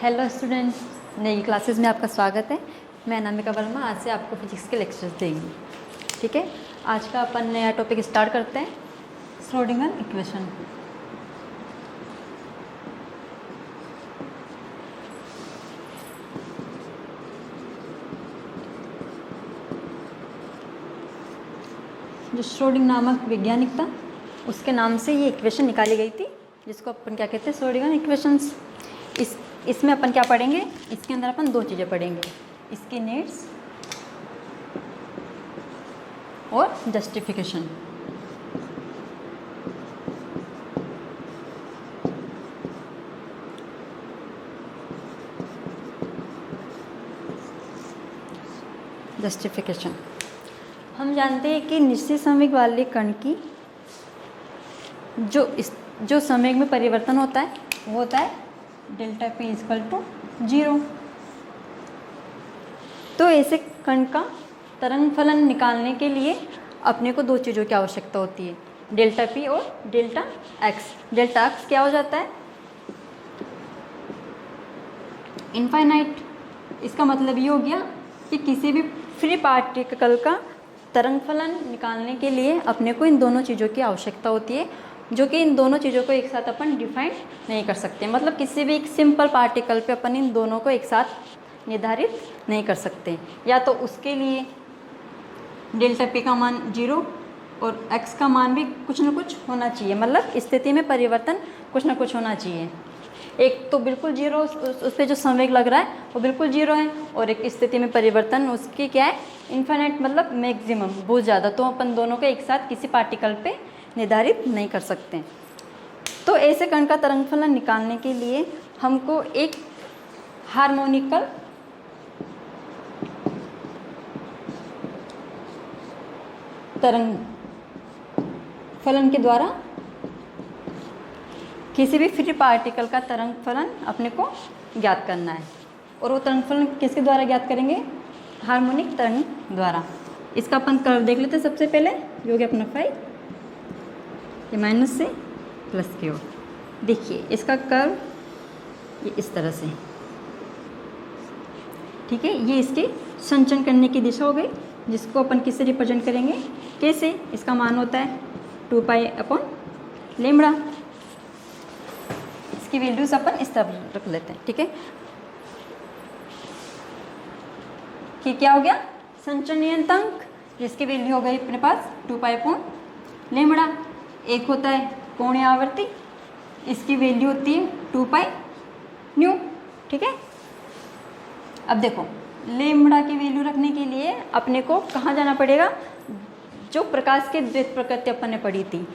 Hello student, नई classes में आपका स्वागत है। मैं अनामिका वर्मा आज से आपको फिजिक्स के लेक्चर्स देंगी। ठीक है, आज का अपन नया टॉपिक स्टार्ट करते हैं, श्रोडिंगर इक्वेशन। जो श्रोडिंग नामक वैज्ञानिक था, उसके नाम से ये इक्वेशन निकाली गई थी, जिसको अपन क्या कहते हैं, श्रोडिंगर इक्वेशंस। इसमें अपन क्या पढ़ेंगे, इसके अंदर अपन दो चीज़ें पढ़ेंगे, इसके नीड्स और जस्टिफिकेशन। जस्टिफिकेशन हम जानते हैं कि निश्चित संवेग वाले कण की जो संवेग में परिवर्तन होता है वो होता है डेल्टा पी इक्वल टू 0। तो ऐसे कण का तरंग फलन निकालने के लिए अपने को दो चीज़ों की आवश्यकता होती है, डेल्टा पी और डेल्टा एक्स। डेल्टा एक्स क्या हो जाता है, इनफाइनाइट। इसका मतलब ये हो गया कि किसी भी फ्री पार्टिकल का तरंग फलन निकालने के लिए अपने को इन दोनों चीज़ों की आवश्यकता होती है, जो कि इन दोनों चीज़ों को एक साथ अपन डिफाइन नहीं कर सकते। मतलब किसी भी एक सिंपल पार्टिकल पे अपन इन दोनों को एक साथ निर्धारित नहीं कर सकते। या तो उसके लिए डेल्टा पी का मान 0 और एक्स का मान भी कुछ ना कुछ होना चाहिए, मतलब स्थिति में परिवर्तन कुछ ना कुछ होना चाहिए। एक तो बिल्कुल 0, उस पर जो संवेग लग रहा है वो बिल्कुल 0 है, और एक स्थिति में परिवर्तन उसकी क्या है, इन्फिनिट, मतलब मैक्सिमम, बहुत ज़्यादा। तो अपन दोनों को एक साथ किसी पार्टिकल पे निर्धारित नहीं कर सकते। तो ऐसे कण का तरंग फलन निकालने के लिए हमको एक हार्मोनिकल तरंग फलन के द्वारा किसी भी फ्री पार्टिकल का तरंग फलन अपने को ज्ञात करना है। और वो तरंग फलन किसके द्वारा ज्ञात करेंगे, हार्मोनिक तरंग द्वारा। इसका अपन कर्व देख लेते हैं। सबसे पहले जो कि अपना फाई ये माइनस से प्लस की ओर, देखिए इसका कर्व ये इस तरह से, ठीक है। ये इसके संचरण करने की दिशा हो गई, जिसको अपन किससे रिप्रेजेंट करेंगे, कैसे। इसका मान होता है 2 पाई अपॉन लैम्ब्डा। इसकी वैल्यूज अपन इस तरह रख लेते हैं, ठीक है। कि क्या हो गया, संचरण नियतांक, जिसकी वैल्यू हो गई अपने पास 2 पाई अपॉन लैम्ब्डा। एक होता है कोणीय आवर्ती, इसकी वैल्यू होती है 2 पाई न्यू, ठीक है। अब देखो, लैम्ब्डा की वैल्यू रखने के लिए अपने को कहाँ जाना पड़ेगा, जो प्रकाश की द्वैत प्रकृति अपन ने पढ़ी थी,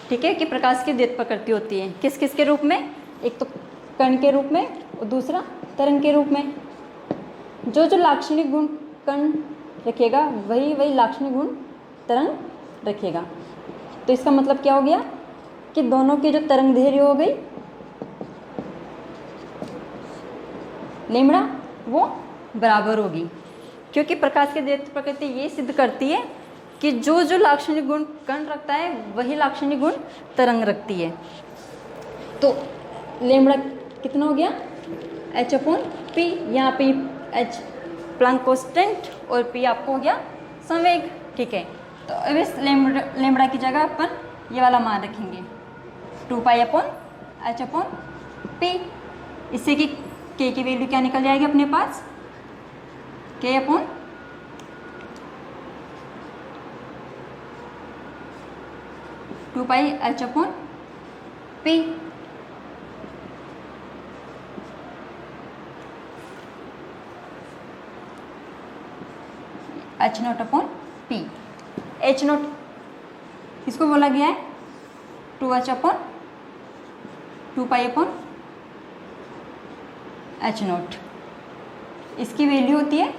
ठीक है, कि प्रकाश की द्वैत प्रकृति होती है किस किस के रूप में, एक तो कण के रूप में और दूसरा तरंग के रूप में। जो जो लाक्षणिक गुण कण रखेगा वही लाक्षणिक गुण तरंग रखेगा। तो इसका मतलब क्या हो गया कि दोनों की जो तरंग दैर्घ्य हो गई लैम्ब्डा वो बराबर होगी, क्योंकि प्रकाश की द्वैत प्रकृति ये सिद्ध करती है कि जो जो लाक्षणिक गुण कण रखता है वही लाक्षणिक गुण तरंग रखती है। तो लैम्ब्डा कितना हो गया, h अपॉन पी। यहाँ पे h प्लांक कांस्टेंट और p आपको हो गया संवेग, ठीक है। तो अब इस लैम्ब्डा की जगह अपन ये वाला मान रखेंगे 2 pi upon h upon p। इससे कि k की वैल्यू क्या निकल जाएगी अपने पास, k upon 2 pi h upon p। h not upon p। h not इसको बोला गया है 2h upon 2 pi upon h not. इसकी वैल्यू होती है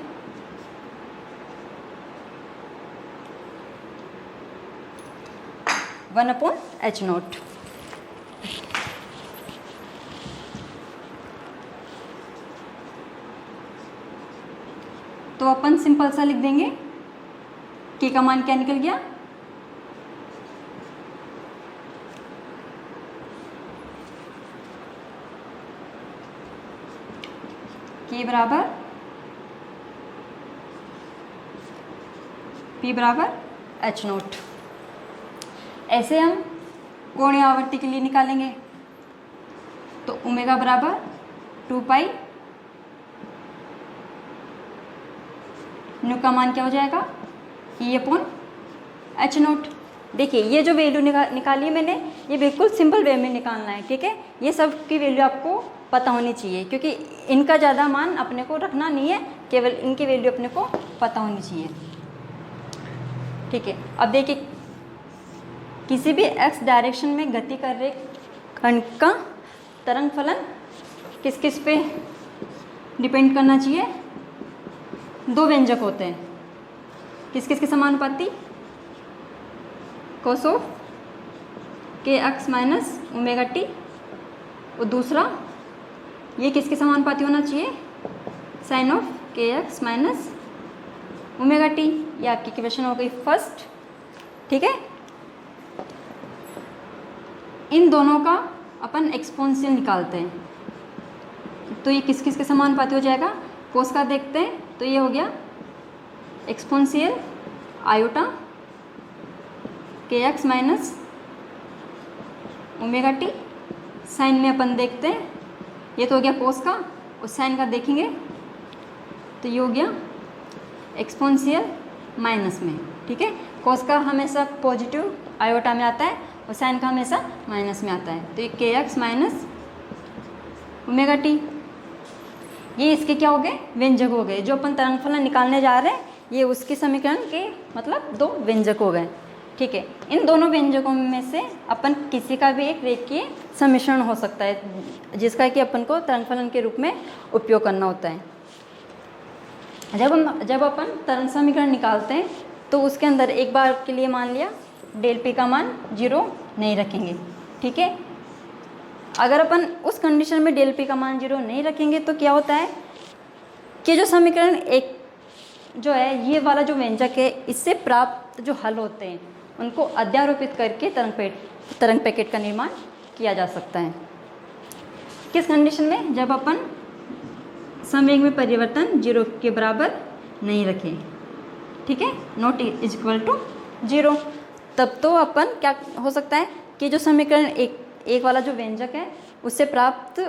1 अपॉन h नॉट। तो अपन सिंपल सा लिख देंगे, k का मान क्या निकल गया, के बराबर पी बराबर एच नोट। ऐसे हम कोणीय आवर्ती के लिए निकालेंगे तो ओमेगा बराबर 2 पाई न्यू का मान क्या हो जाएगा ई अपॉन एच नोट। देखिए ये जो वैल्यू निकाली है मैंने, ये बिल्कुल सिंपल वे में निकालना है, ठीक है। ये सब की वैल्यू आपको पता होनी चाहिए, क्योंकि इनका ज़्यादा मान अपने को रखना नहीं है, केवल इनकी वैल्यू अपने को पता होनी चाहिए, ठीक है। अब देखिए किसी भी एक्स डायरेक्शन में गति कर रहे कण का तरंग फलन किस किस पे डिपेंड करना चाहिए? दो व्यंजक होते हैं, किस किस के समानुपाती? cos ऑफ के एक्स माइनस ओमेगा टी, और दूसरा ये किसके समानुपाती होना चाहिए? साइन ऑफ के एक्स माइनस ओमेगा टी। ये आपकी इक्वेशन हो गई फर्स्ट, ठीक है। इन दोनों का अपन एक्सपोनेंशियल निकालते हैं, तो ये किस किस के समानुपाती हो जाएगा? कोस का देखते हैं तो ये हो गया एक्सपोनेंशियल आयोटा के X minus omega T. Sine में अपन देखते हैं, ये तो हो गया कोस का, और साइन का देखेंगे तो ये हो गया एक्सपोनेंशियल माइनस में, ठीक है। कोस का हमेशा पॉजिटिव आयोटा में आता है और साइन का हमेशा माइनस में आता है, तो ये के एक्स माइनस ओमेगा टी। ये इसके क्या हो गए? व्यंजक हो गए। जो अपन तरंग फलन निकालने जा रहे हैं ये उसके समीकरण के मतलब दो व्यंजक हो गए, ठीक है। इन दोनों व्यंजकों में से अपन किसी का भी एक रेखीय सम्मिश्रण हो सकता है, जिसका कि अपन को तरंग फलन के रूप में उपयोग करना होता है। जब अपन तरंग समीकरण निकालते हैं तो उसके अंदर एक बार के लिए मान लिया डेल पी का मान 0 नहीं रखेंगे, ठीक है। अगर अपन उस कंडीशन में डेल पी का मान 0 नहीं रखेंगे तो क्या होता है कि जो समीकरण एक जो है ये वाला जो व्यंजक है, इससे प्राप्त जो हल होते हैं उनको अध्यारोपित करके तरंग पैकेट का निर्माण किया जा सकता है। किस कंडीशन में? जब अपन संवेग में परिवर्तन 0 के बराबर नहीं रखें, ठीक है, नॉट इज इक्वल टू 0। तब तो अपन क्या हो सकता है कि जो समीकरण एक वाला जो व्यंजक है उससे प्राप्त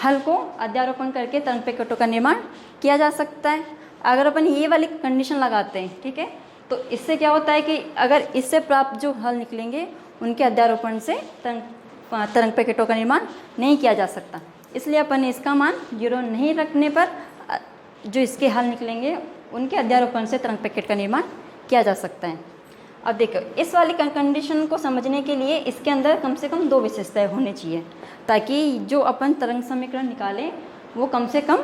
हल को अध्यारोपण करके तरंग पैकेटों का निर्माण किया जा सकता है। अगर अपन ये वाली कंडीशन लगाते हैं, ठीक है, तो इससे क्या होता है कि अगर इससे प्राप्त जो हल निकलेंगे उनके अध्यारोपण से तरंग पैकेटों का निर्माण नहीं किया जा सकता। इसलिए अपन इसका मान 0 नहीं रखने पर जो इसके हल निकलेंगे उनके अध्यारोपण से तरंग पैकेट का निर्माण किया जा सकता है। अब देखो इस वाली कंडीशन को समझने के लिए इसके अंदर कम से कम 2 विशेषताएं होनी चाहिए, ताकि जो अपन तरंग समीकरण निकालें वो कम से कम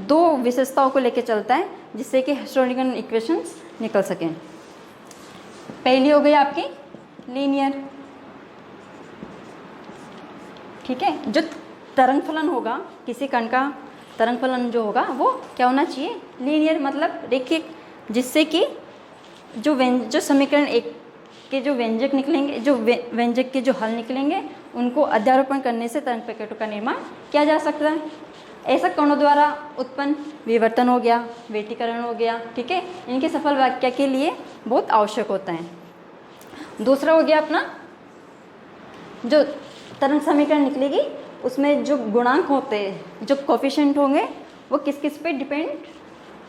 2 विशेषताओं को लेकर चलता है, जिससे कि श्रोडिंगर इक्वेशंस निकल सकें। पहली हो गई आपकी लीनियर, ठीक है। जो तरंग फलन होगा किसी कण का तरंग फलन जो होगा वो क्या होना चाहिए? लीनियर, मतलब रेखिक, जिससे कि जो समीकरण एक के जो व्यंजक निकलेंगे, जो व्यंजक के जो हल निकलेंगे उनको अध्यारोपण करने से तरंग पैकेटों का निर्माण किया जा सकता है। ऐसा कणों द्वारा उत्पन्न विवर्तन हो गया, व्यतिकरण हो गया, ठीक है, इनके सफल व्याख्या के लिए बहुत आवश्यक होता है। दूसरा हो गया अपना जो तरंग समीकरण निकलेगी उसमें जो गुणांक होते हैं, जो कोफिशिएंट होंगे, वो किस किस पे डिपेंड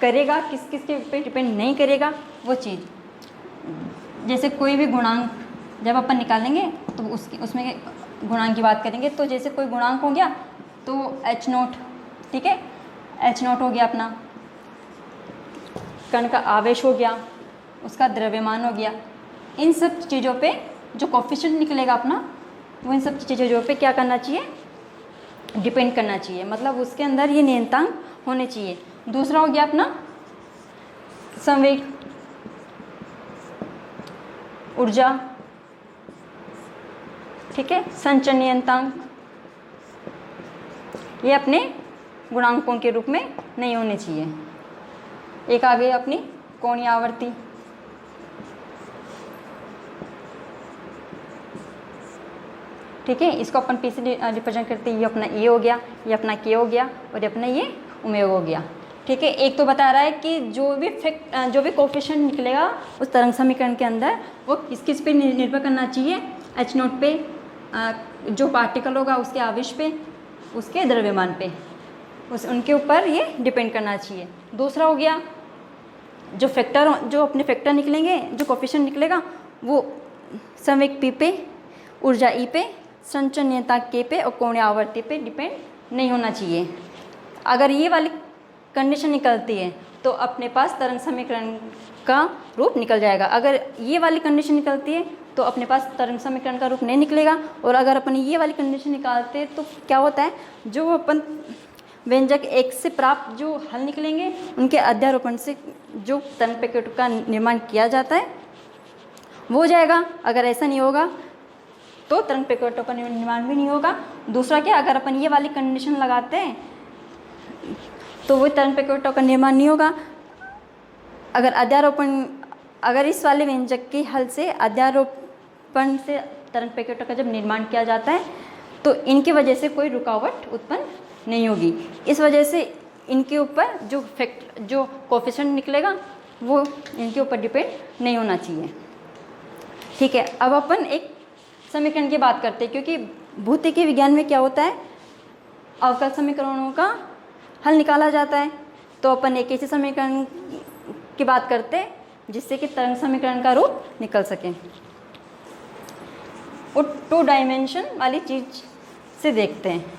करेगा, किस किस के पे डिपेंड नहीं करेगा, वो चीज़। जैसे कोई भी गुणांक जब अपन निकालेंगे तो उसमें गुणांक की बात करेंगे, तो जैसे कोई गुणांक हो गया तो H0, ठीक है, H0 हो गया अपना कण का आवेश हो गया, उसका द्रव्यमान हो गया। इन सब चीज़ों पे जो कोफिशिएंट निकलेगा अपना, वो इन सब चीज़ों पे क्या करना चाहिए? डिपेंड करना चाहिए, मतलब उसके अंदर ये नियतांक होने चाहिए। दूसरा हो गया अपना संवेग, ऊर्जा, ठीक है, संचरण नियतांक, ये अपने गुणांकों के रूप में नहीं होने चाहिए। एक आ गई अपनी कोणीय आवर्ती, ठीक है, इसको अपन पी से रिप्रेजेंट करते हैं। ये अपना ए हो गया, ये अपना के हो गया, और ये अपना ये ओमेगा हो गया। ठीक है, एक तो बता रहा है कि जो भी कोफिशिएंट निकलेगा उस तरंग समीकरण के अंदर वो किस किस पे निर्भर करना चाहिए, एच नोट पे, जो पार्टिकल होगा उसके आवेश पे, उसके द्रव्यमान पे, उनके ऊपर ये डिपेंड करना चाहिए। दूसरा हो गया जो अपने फैक्टर निकलेंगे, जो कोफिशिएंट निकलेगा वो संवेग पी पे, ऊर्जा ई पे, संचरण नियतांक के पे और कोणीय आवर्ती पे डिपेंड नहीं होना चाहिए। अगर ये वाली कंडीशन निकलती है तो अपने पास तरंग समीकरण का रूप निकल जाएगा। अगर ये वाली कंडीशन निकलती है तो अपने पास तरंग समीकरण का रूप नहीं निकलेगा। और अगर अपन ये वाली कंडीशन निकालते हैं तो क्या होता है, जो अपन व्यंजक एक से प्राप्त जो हल निकलेंगे उनके अध्यारोपण से जो तरंग पैकेट का निर्माण किया जाता है वो हो जाएगा। अगर ऐसा नहीं होगा तो तरंग पैकेटों का निर्माण भी नहीं होगा। दूसरा क्या, अगर अपन ये वाली कंडीशन लगाते हैं तो वो तरंग पैकेटों का निर्माण नहीं होगा। अगर इस वाले व्यंजक के हल से अध्यारोपण से तरंग पैकेटों का जब निर्माण किया जाता है तो इनकी वजह से कोई रुकावट उत्पन्न नहीं होगी। इस वजह से इनके ऊपर जो कोफिशिएंट निकलेगा वो इनके ऊपर डिपेंड नहीं होना चाहिए। ठीक है, अब अपन एक समीकरण की बात करते हैं, क्योंकि भौतिकी विज्ञान में क्या होता है, अवकल समीकरणों का हल निकाला जाता है। तो अपन एक ऐसे समीकरण की बात करते हैं जिससे कि तरंग समीकरण का रूप निकल सके। वो 2 डायमेंशन वाली चीज से देखते हैं।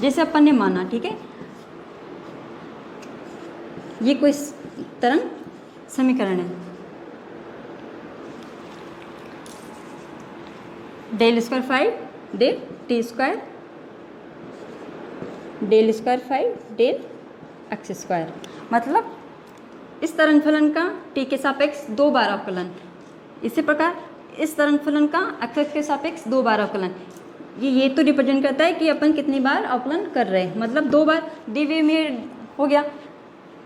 जैसे अपन ने माना, ठीक है, ये कोई तरंग समीकरण है, del square 5 del T square del square 5 del X square. मतलब इस तरंग फलन का टी के सापेक्ष 2 बार अवकलन, इसी प्रकार इस तरंग फलन का एक्स के सापेक्ष 2 बार अवकलन। ये तो रिप्रेजेंट करता है कि अपन कितनी बार अवकलन कर रहे हैं, मतलब 2 बार डी में हो गया।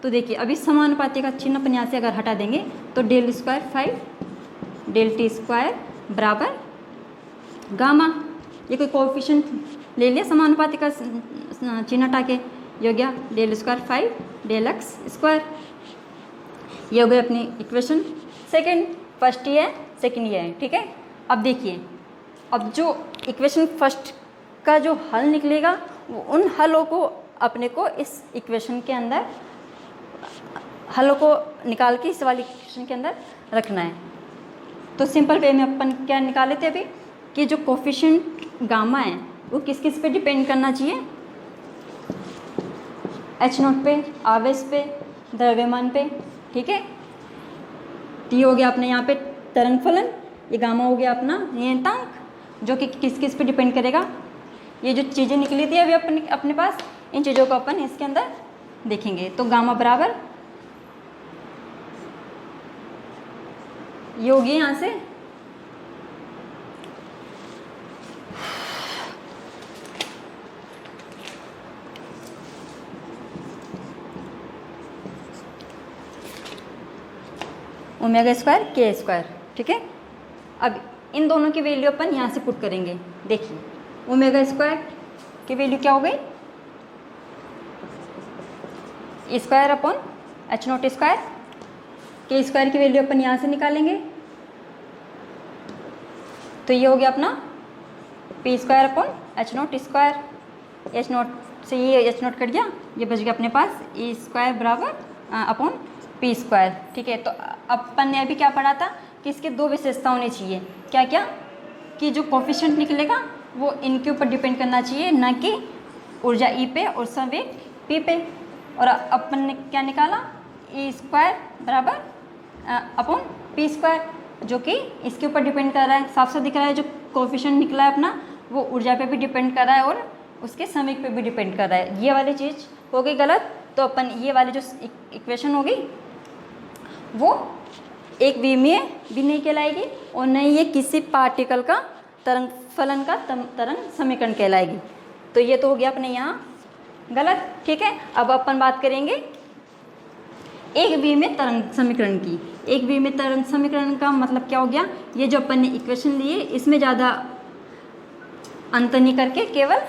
तो देखिए अभी समानुपाती का चिन्ह अपन यहाँ से अगर हटा देंगे तो del square 5 del T square बराबर गामा, ये कोई कोएफिशिएंट ले लिया समानुपाती का चिन्ह हटा के, ये हो गया del square 5 del X square. ये हो गई अपनी इक्वेशन सेकंड। फर्स्ट ये है, सेकंड ये है, ठीक है। अब देखिए, अब जो इक्वेशन फर्स्ट का जो हल निकलेगा वो उन हलों को अपने को इस इक्वेशन के अंदर हलों को निकाल के इस वाली इक्वेशन के अंदर रखना है। तो सिंपल वे में अपन क्या निकाले थे अभी कि जो कोफिशिएंट गामा है वो किस किस पे डिपेंड करना चाहिए, एच नोट पे, आवेश पे, द्रव्यमान पे, ठीक है। टी हो गया अपने यहाँ पे तरंग फलन, ये गामा हो गया अपना नियतांक जो कि किस किस पे डिपेंड करेगा। ये जो चीज़ें निकली थी अभी अपने पास, इन चीज़ों को अपन इसके अंदर देखेंगे। तो गामा बराबर ये होगी यहाँ से ओमेगा स्क्वायर के स्क्वायर, ठीक है। अब इन दोनों की वैल्यू अपन यहाँ से पुट करेंगे। देखिए ओमेगा स्क्वायर की वैल्यू क्या हो गई, square upon H naught square. K square की वैल्यू अपन यहाँ से निकालेंगे तो ये हो गया अपना P square upon H naught square. H note से ये एच नोट कट गया, ये बच गया अपने पास ई स्क्वायर बराबर अपॉन पी स्क्वायर, ठीक है। तो अपन ने अभी क्या पढ़ा था कि इसके 2 विशेषता होनी चाहिए। क्या क्या कि जो कोफिशिएंट निकलेगा वो इनके ऊपर डिपेंड करना चाहिए, ना कि ऊर्जा ई पे और संवेग पी पे। और अपन ने क्या निकाला, ई स्क्वायर बराबर अपॉन पी स्क्वायर, जो कि इसके ऊपर डिपेंड कर रहा है। साफ साफ दिख रहा है जो कोफिशिएंट निकला है अपना वो ऊर्जा पे भी डिपेंड कर रहा है और उसके संवेग पे भी डिपेंड कर रहा है। ये वाली चीज़ हो गई गलत। तो अपन ये वाली जो इक्वेशन होगी वो एक विमीय भी नहीं कहलाएगी और न ही ये किसी पार्टिकल का तरंग फलन का तरंग समीकरण कहलाएगी। तो ये तो हो गया अपने यहाँ गलत, ठीक है। अब अपन बात करेंगे एक वे में तरंग समीकरण की। एक वे में तरंग समीकरण का मतलब क्या हो गया, ये जो अपन ने इक्वेशन लिए इसमें ज़्यादा अंतर नहीं करके केवल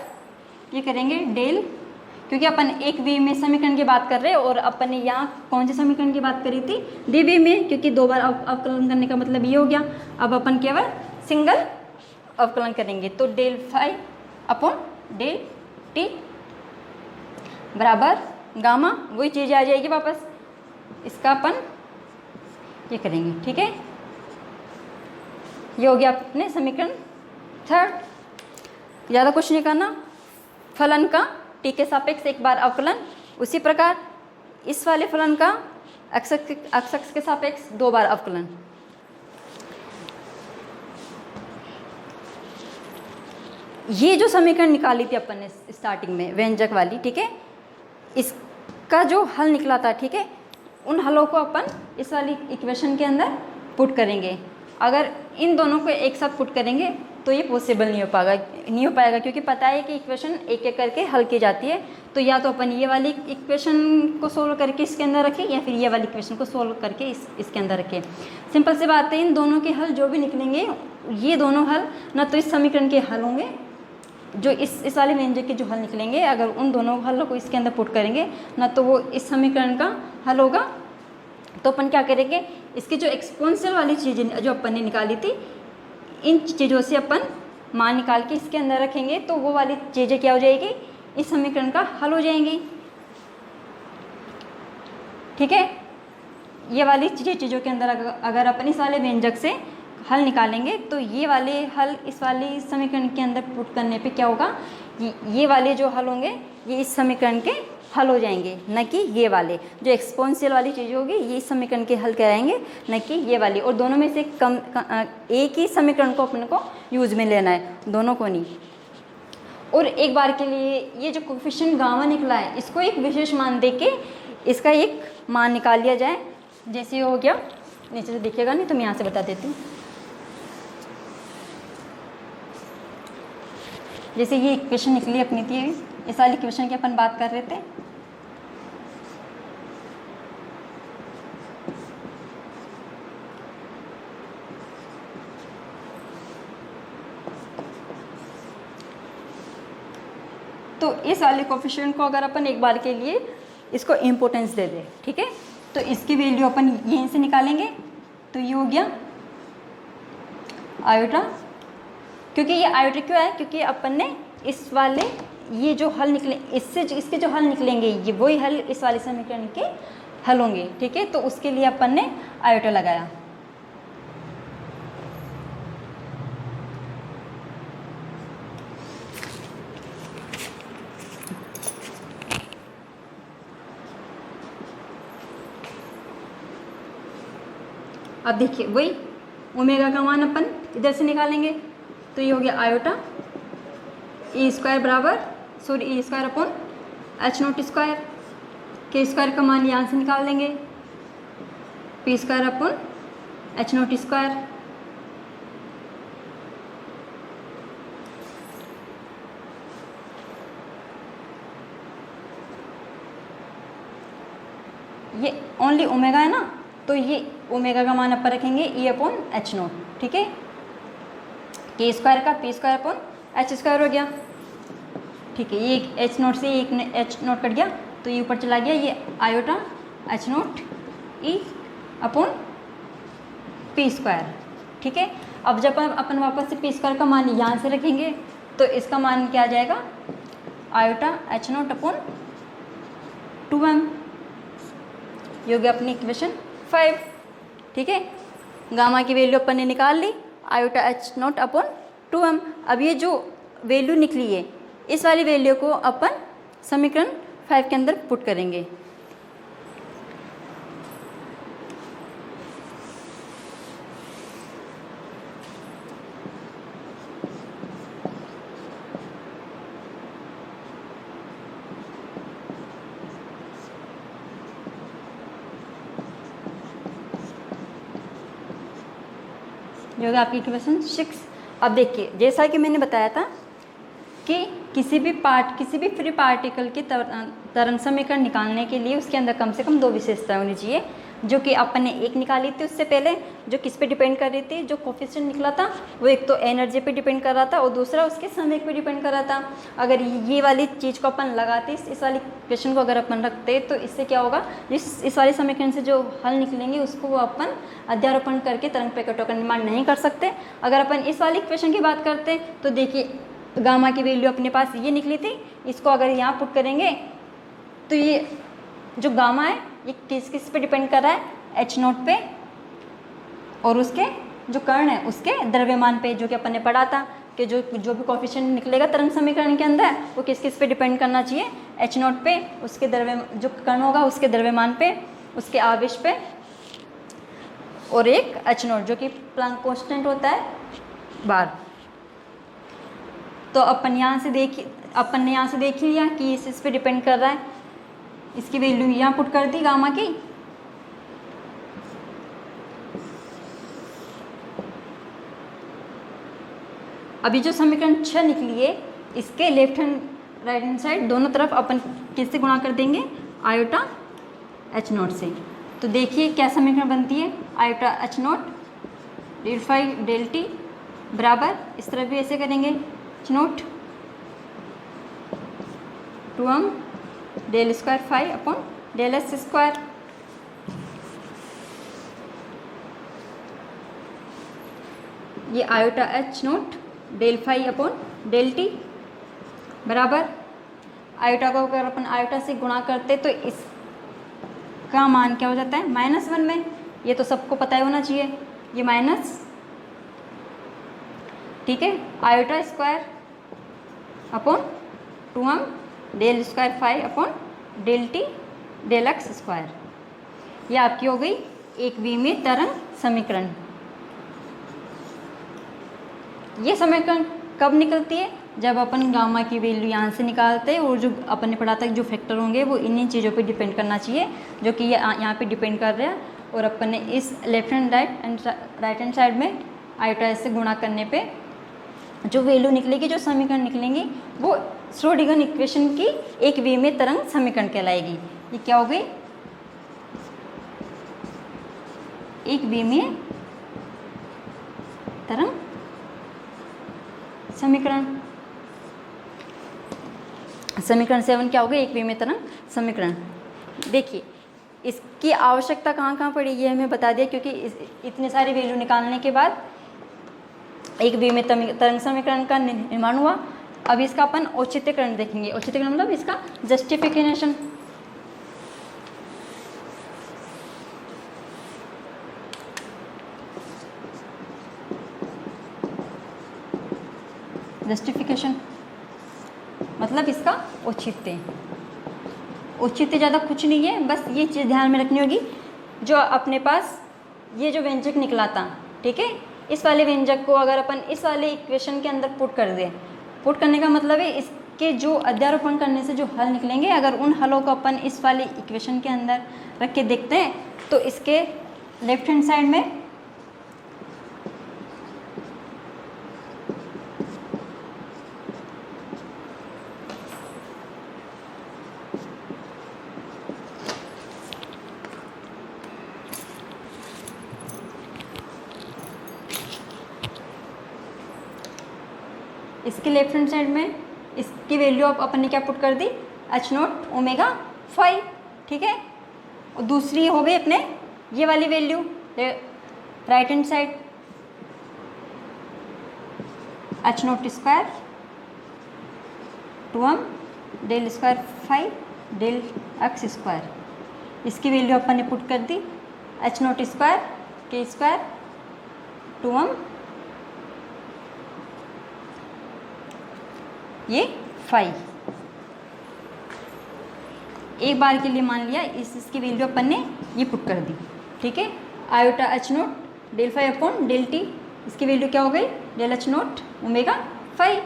ये करेंगे डेल, क्योंकि अपन एक वे में समीकरण की बात कर रहे हैं और अपन ने यहाँ कौन से समीकरण की बात करी थी, द्विवे में, क्योंकि दो बार अवकलन करने का मतलब ये हो गया। अब अपन केवल सिंगल अवकलन करेंगे, तो del phi upon del T बराबर गामा, वही चीज़ आ जाएगी वापस, इसका अपन ये करेंगे। ठीक है, ये हो गया अपने समीकरण थर्ड। ज़्यादा कुछ नहीं करना, फलन का टी के सापेक्ष एक बार अवकलन, उसी प्रकार इस वाले फलन का एक्स अक्ष के सापेक्ष दो बार अवकलन। ये जो समीकरण निकाली थी अपन ने स्टार्टिंग में व्यंजक वाली, ठीक है, इसका जो हल निकला था, ठीक है, उन हलों को अपन इस वाली इक्वेशन के अंदर पुट करेंगे। अगर इन दोनों को एक साथ पुट करेंगे तो ये पॉसिबल नहीं हो पाएगा, क्योंकि पता है कि इक्वेशन एक एक करके हल की जाती है। तो या तो अपन ये वाली इक्वेशन को सोल्व करके इसके अंदर रखें, या फिर ये वाली इक्वेशन को सोल्व करके इसके अंदर रखें। सिंपल सी बात है, इन दोनों के हल जो भी निकलेंगे, ये दोनों हल ना तो इस समीकरण के हल होंगे, जो इस वाले व्यंजक के जो हल निकलेंगे, अगर उन दोनों हलों को इसके अंदर पुट करेंगे ना तो वो इस समीकरण का हल होगा। तो अपन क्या करेंगे, इसकी जो एक्सपोनेंशियल वाली चीज़ें जो अपन ने निकाली थी, इन चीज़ों से अपन मान निकाल के इसके अंदर रखेंगे, तो वो वाली चीज़ें क्या हो जाएगी, इस समीकरण का हल हो जाएंगी। ठीक है, ये वाली चीज़ों के अंदर अगर अपन इस वाले व्यंजक से हल निकालेंगे तो ये वाले हल इस वाले समीकरण के अंदर पुट करने पे क्या होगा, ये वाले जो हल होंगे ये इस समीकरण के हल हो जाएंगे, न कि ये वाले जो एक्सपोनेंशियल वाली चीज़ होगी ये इस समीकरण के हल कराएंगे, न कि ये वाली। और दोनों में से एक ही समीकरण को अपने को यूज में लेना है, दोनों को नहीं। और एक बार के लिए ये जो कोफिशिएंट गामा निकला है, इसको एक विशेष मान दे के इसका एक मान निकाल लिया जाए। जैसे हो गया, नीचे से देखिएगा, नहीं तो मैं यहाँ से बता देती हूँ। जैसे ये इक्वेशन निकली अपनी थी, इस वाली इक्वेशन की अपन बात कर रहे थे। तो इस वाले कोफिशिएंट को अगर अपन एक बार के लिए इसको इम्पोर्टेंस दे दें, ठीक है, तो इसकी वैल्यू अपन यहीं से निकालेंगे। तो ये हो गया आयोटा, क्योंकि ये आयोटा क्यों है, क्योंकि अपन ने इस वाले ये जो हल निकले, इसके जो हल निकलेंगे ये वही हल इस वाले समीकरण के हल होंगे। ठीक है, तो उसके लिए अपन ने आयोटा लगाया। अब देखिए, वही ओमेगा का मान अपन इधर से निकालेंगे, तो ये हो गया आयोटा ई स्क्वायर बराबर E square upon H naught square, k square का मान यहाँ से निकाल देंगे, p square upon H naught square. ये ओनली ओमेगा है ना, तो ये ओमेगा का मान अपन रखेंगे ई अपॉन एच नोट। ठीक है, के स्क्वायर का P square upon H square हो गया। ठीक है, ये एच नोट से एक एच नोट कट गया, तो ये ऊपर चला गया, ये आयोटा एच नोट ई अपॉन पी स्क्वायर। ठीक है, अब जब अपन वापस से पी स्क्वायर का मान यहाँ से रखेंगे, तो इसका मान क्या आ जाएगा, iota H naught upon 2m। ये हो गया अपनी इक्वेशन 5। ठीक है, गामा की वैल्यू अपन ने निकाल ली, iota H naught upon 2m। अब ये जो वैल्यू निकली है, इस वाली वैल्यू को अपन समीकरण 5 के अंदर पुट करेंगे। जो होगा आपकी इक्वेशन 6। अब देखिए, जैसा कि मैंने बताया था कि किसी भी फ्री पार्टिकल की तरंग समीकरण निकालने के लिए उसके अंदर कम से कम 2 विशेषताएं होनी चाहिए, जो कि अपन ने एक निकाली थी उससे पहले, जो किस पे डिपेंड कर रही थी, जो कोफिशिएंट निकला था वो एक तो एनर्जी पे डिपेंड कर रहा था और दूसरा उसके समय पे डिपेंड कर रहा था। अगर ये वाली चीज़ को अपन लगाते, इस वाली क्वेश्चन को अगर अपन रखते तो इससे क्या होगा, इस वाले समीकरण से जो हल निकलेंगे उसको वो अपन अध्यारोपण करके तरंग पैकेटों का निर्माण नहीं कर सकते। अगर अपन इस वाली क्वेश्चन की बात करते तो देखिए गामा की वैल्यू अपने पास ये निकली थी, इसको अगर यहाँ पुट करेंगे तो ये जो गामा है ये किस पे डिपेंड कर रहा है, H0 पे, और उसके जो कर्ण है उसके द्रव्यमान पे, जो कि अपन ने पढ़ा था कि जो भी कोफिशिएंट निकलेगा तरंग समीकरण के अंदर वो किस पे डिपेंड करना चाहिए, H0 पे, उसके जो कर्ण होगा उसके द्रव्यमान पे, उसके आवेश पे, और एक H0 जो कि प्लांक कांस्टेंट होता है बार। तो अपन ने यहाँ से देख लिया कि इस पे डिपेंड कर रहा है, इसकी वैल्यू यहाँ पुट कर दी गामा की। अभी जो समीकरण 6 निकली है इसके left hand right hand side दोनों तरफ अपन किससे गुणा कर देंगे, आयोटा H0 से। तो देखिए क्या समीकरण बनती है, iota H0 del phi del T बराबर, इस तरफ भी ऐसे करेंगे, H0 2m del square phi upon del s square. ये iota H0 del phi upon del T बराबर, आयोटा को अगर अपन आयोटा से गुणा करते तो इसका मान क्या हो जाता है, -1 में। ये तो सबको पता ही होना चाहिए, ये माइनस, ठीक है, iota square upon 2m del square phi upon del T del X square. ये आपकी हो गई एक विमीय तरंग समीकरण। ये समीकरण कब निकलती है, जब अपन गामा की वैल्यू यहाँ से निकालते हैं, और जो अपन ने पढ़ा था जो फैक्टर होंगे वो इन्हीं चीज़ों पे डिपेंड करना चाहिए जो कि ये यहाँ पे डिपेंड कर रहे हैं। और अपन ने इस left hand right hand side में आयोटा से गुणा करने पे जो वैल्यू निकलेगी, जो समीकरण निकलेंगी वो श्रोडिंगर इक्वेशन की एक विमीय तरंग समीकरण कहलाएगी। ये क्या हो गई, एक विमीय तरंग समीकरण। समीकरण 7 क्या हो गई, एक विमीय तरंग समीकरण। देखिए इसकी आवश्यकता कहाँ पड़ी ये हमें बता दिया, क्योंकि इतने सारे वैल्यू निकालने के बाद एक विमीय तरंग समीकरण का निर्माण हुआ। अब इसका अपन औचित्यकरण देखेंगे। औचित्यकरण मतलब इसका जस्टिफिकेशन। जस्टिफिकेशन मतलब इसका औचित्य। औचित्य ज़्यादा कुछ नहीं है, बस ये चीज़ ध्यान में रखनी होगी, जो अपने पास ये जो व्यंजक निकला था, ठीक है, इस वाले व्यंजक को अगर अपन इस वाले इक्वेशन के अंदर पुट कर दें, पुट करने का मतलब है इसके जो अध्यारोपण करने से जो हल निकलेंगे, अगर उन हलों को अपन इस वाले इक्वेशन के अंदर रख के देखते हैं तो इसके लेफ्ट हैंड साइड में इसके लेफ्ट हैंड साइड में इसकी वैल्यू अब अपन ने क्या पुट कर दी, H0 ओमेगा फाई, ठीक है। और दूसरी हो गई अपने ये वाली value right hand side H0 square 2m del square phi del X square. इसकी वैल्यू अपन ने पुट कर दी H0 square k square 2m ये फाई। एक बार के लिए मान लिया इसकी वैल्यू अपन ने ये पुट कर दी, ठीक है। Iota H0 del phi upon del T, इसकी वैल्यू क्या हो गई, डेल H0 ओमेगा फाई।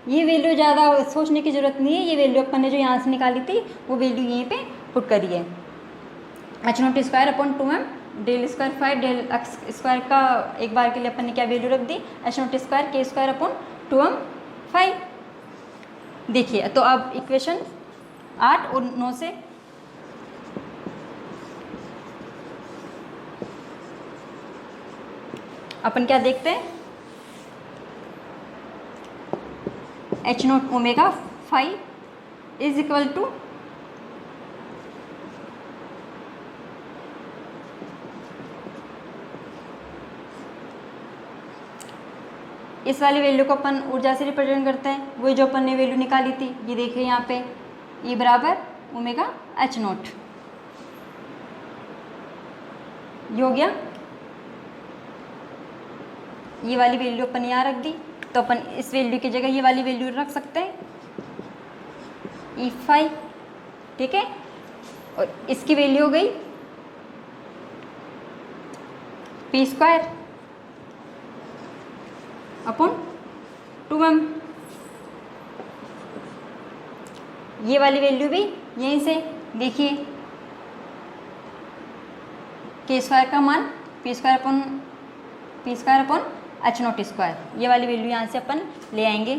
ये वैल्यू ज़्यादा सोचने की ज़रूरत नहीं है, ये वैल्यू अपन ने जो यहाँ से निकाली थी वो वैल्यू यहीं पे पुट करी है। H0 square upon 2m del square phi del X square का एक बार के लिए अपन ने क्या वैल्यू रख दी, H0 square k square upon 2m phi. देखिए तो अब इक्वेशन 8 और 9 से अपन क्या देखते हैं, H0 omega phi is equal to इस वाली वैल्यू को अपन ऊर्जा से रिप्रेजेंट करते हैं, वही जो अपन ने वैल्यू निकाली थी। ये देखिए यहाँ पे E बराबर ओमेगा H0, ये हो गया। ये वाली वैल्यू अपन यहाँ रख दी, तो अपन इस वैल्यू की जगह ये वाली वैल्यू रख सकते हैं E फाई, ठीक है। और इसकी वैल्यू हो गई P स्क्वायर अपॉन 2m। ये वाली वैल्यू भी यहीं से देखिए, के स्क्वायर का मान P square upon H0 square, ये वाली वैल्यू यहाँ से अपन ले आएंगे।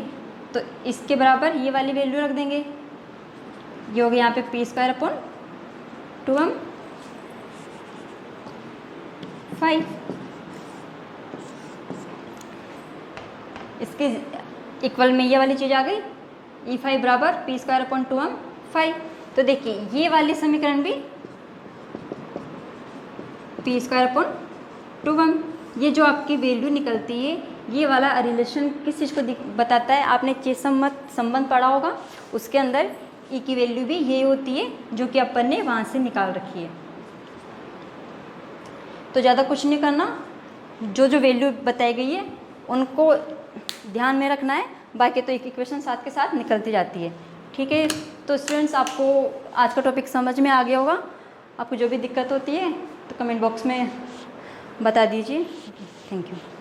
तो इसके बराबर ये वाली वैल्यू रख देंगे, ये हो गया यहाँ पे P square upon 2m phi. इसके इक्वल में ये वाली चीज़ आ गई, E फाई बराबर P square upon 2m phi. तो देखिए ये वाली समीकरण भी P स्क्वायर अपॉन 2m, ये जो आपकी वैल्यू निकलती है, ये वाला रिलेशन किस चीज़ को बताता है, आपने चेत संबंध पढ़ा होगा, उसके अंदर E की वैल्यू भी ये होती है जो कि अपन ने वहाँ से निकाल रखी है। तो ज़्यादा कुछ नहीं करना, जो जो वैल्यू बताई गई है उनको ध्यान में रखना है, बाकी तो एक इक्वेशन साथ के साथ निकलती जाती है, ठीक है। तो स्टूडेंट्स आपको आज का टॉपिक समझ में आ गया होगा। आपको जो भी दिक्कत होती है तो कमेंट बॉक्स में बता दीजिए। Thank you.